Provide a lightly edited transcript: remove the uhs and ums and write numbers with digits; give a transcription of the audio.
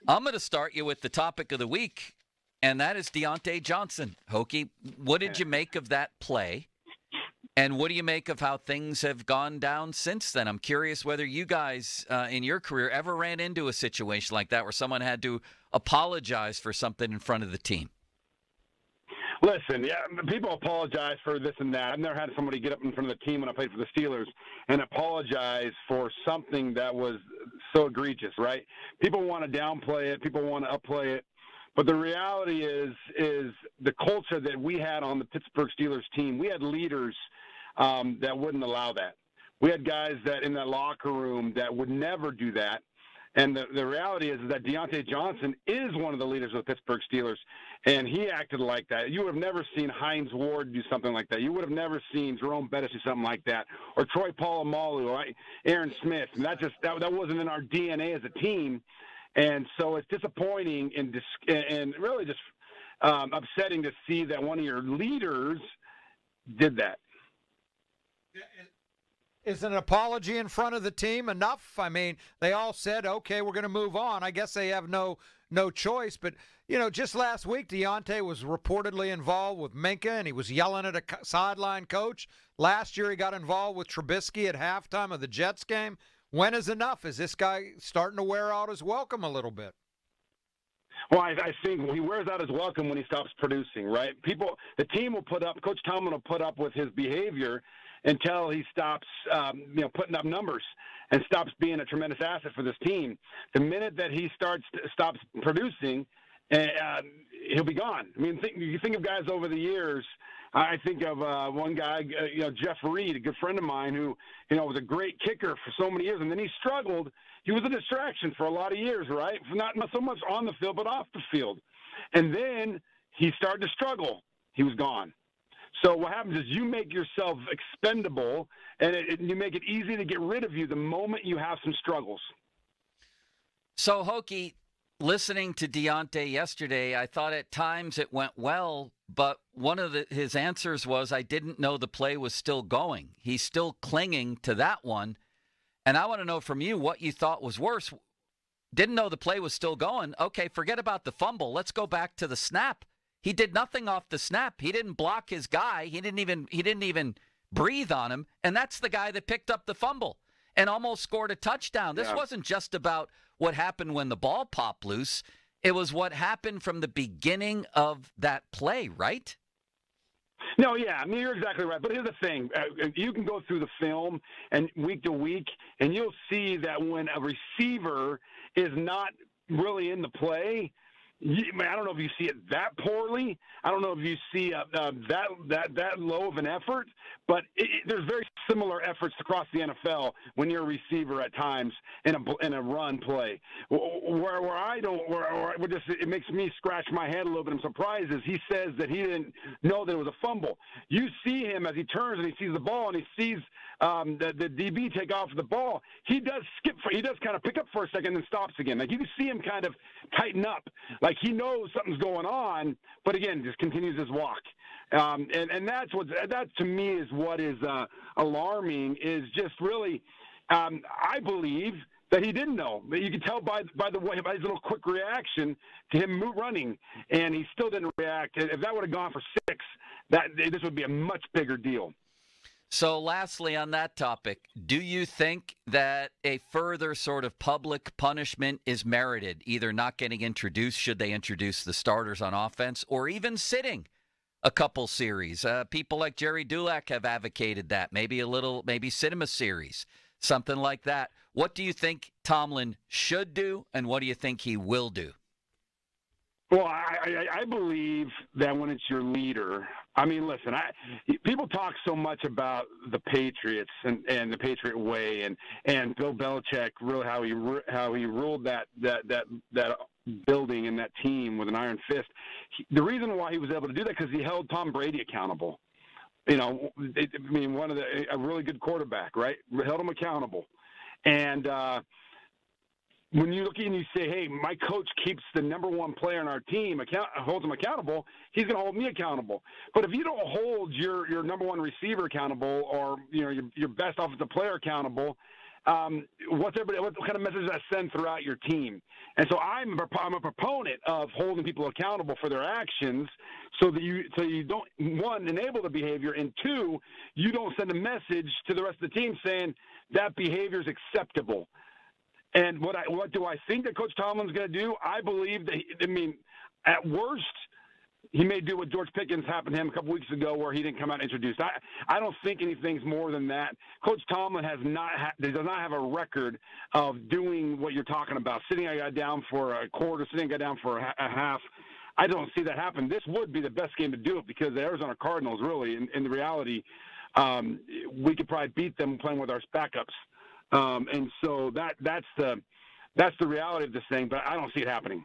I'm going to start you with the topic of the week, and that is Diontae Johnson. Hoke, what did you make of that play? And what do you make of how things have gone down since then? I'm curious whether you guys in your career ever ran into a situation like that where someone had to apologize for something in front of the team. Listen, yeah, people apologize for this and that. I've never had somebody get up in front of the team when I played for the Steelers and apologize for something that was so egregious, right? People want to downplay it. People want to upplay it. But the reality is the culture that we had on the Pittsburgh Steelers team, we had leaders that wouldn't allow that. We had guys that in that locker room that would never do that. And the reality is that Diontae Johnson is one of the leaders of the Pittsburgh Steelers, and he acted like that. You would have never seen Hines Ward do something like that. You would have never seen Jerome Bettis do something like that, or Troy Polamalu, or Aaron Smith. And that wasn't in our DNA as a team. And so it's disappointing and really just upsetting to see that one of your leaders did that. Is an apology in front of the team enough? I mean, they all said, okay, we're going to move on. I guess they have no choice. But, just last week, Diontae was reportedly involved with Minka, and he was yelling at a sideline coach. Last year, he got involved with Trubisky at halftime of the Jets game. When is enough? Is this guy starting to wear out his welcome a little bit? Well, I think he wears out his welcome when he stops producing, right? The team will Coach Tomlin will put up with his behavior until he stops, putting up numbers and stops being a tremendous asset for this team. The minute that he stops producing, he'll be gone. I mean, you think of guys over the years. I think of one guy, Jeff Reed, a good friend of mine, who was a great kicker for so many years, and then he struggled. He was a distraction for a lot of years, right? Not so much on the field, but off the field. And then he started to struggle. He was gone. So what happens is you make yourself expendable, and you make it easy to get rid of you the moment you have some struggles. So, Hoke, listening to Diontae yesterday, I thought at times it went well, but one of his answers was, I didn't know the play was still going. He's still clinging to that one. And I want to know from you what you thought was worse. Didn't know the play was still going. Okay, forget about the fumble. Let's go back to the snap. He did nothing off the snap. He didn't block his guy. He didn't even breathe on him. And that's the guy that picked up the fumble and almost scored a touchdown. This wasn't just about what happened when the ball popped loose. It was what happened from the beginning of that play, right? No, yeah, I mean, you're exactly right. But here's the thing. You can go through the film and week to week, and you'll see that when a receiver is not really in the play, I don't know if you see it that poorly. I don't know if you see that low of an effort, but there's very similar efforts across the NFL when you're a receiver at times in a run play. It makes me scratch my head a little bit. I'm surprised as he says that he didn't know that it was a fumble. You see him as he turns and he sees the ball and he sees the DB take off the ball. He does kind of pick up for a second and stops again. Like you can see him kind of tighten up. Like he knows something's going on, but again, just continues his walk. And that to me is what is alarming. Is just really, I believe that he didn't know. But you could tell by his little quick reaction to him running, and he still didn't react. If that would have gone for 6, this would be a much bigger deal. So lastly on that topic, do you think that a further sort of public punishment is merited, either not getting introduced should they introduce the starters on offense, or even sitting a couple series? People like Jerry Dulac have advocated that. Maybe sit him a series, something like that. What do you think Tomlin should do, and what do you think he will do? Well, I believe that when it's your leader, I mean, listen, people talk so much about the Patriots and the Patriot way and Bill Belichick, really how he ruled that building and that team with an iron fist. The reason why he was able to do that because he held Tom Brady accountable. A really good quarterback, right? Held him accountable, and. When you look and you say, hey, my coach keeps the number one player on our team, holds him accountable, he's going to hold me accountable. But if you don't hold your number one receiver accountable or your best offensive player accountable, what kind of message does that send throughout your team? And so I'm a proponent of holding people accountable for their actions, so you don't, one, enable the behavior, and two, you don't send a message to the rest of the team saying that behavior is acceptable. And what do I think that Coach Tomlin's going to do? I believe that, at worst, he may do what George Pickens happened to him a couple weeks ago, where he didn't come out introduced. I don't think anything's more than that. Coach Tomlin does not have a record of doing what you're talking about, sitting a guy down for a quarter, sitting a guy down for a half. I don't see that happen. This would be the best game to do it, because the Arizona Cardinals, really, in the reality, we could probably beat them playing with our backups. And so that's the reality of this thing, but I don't see it happening.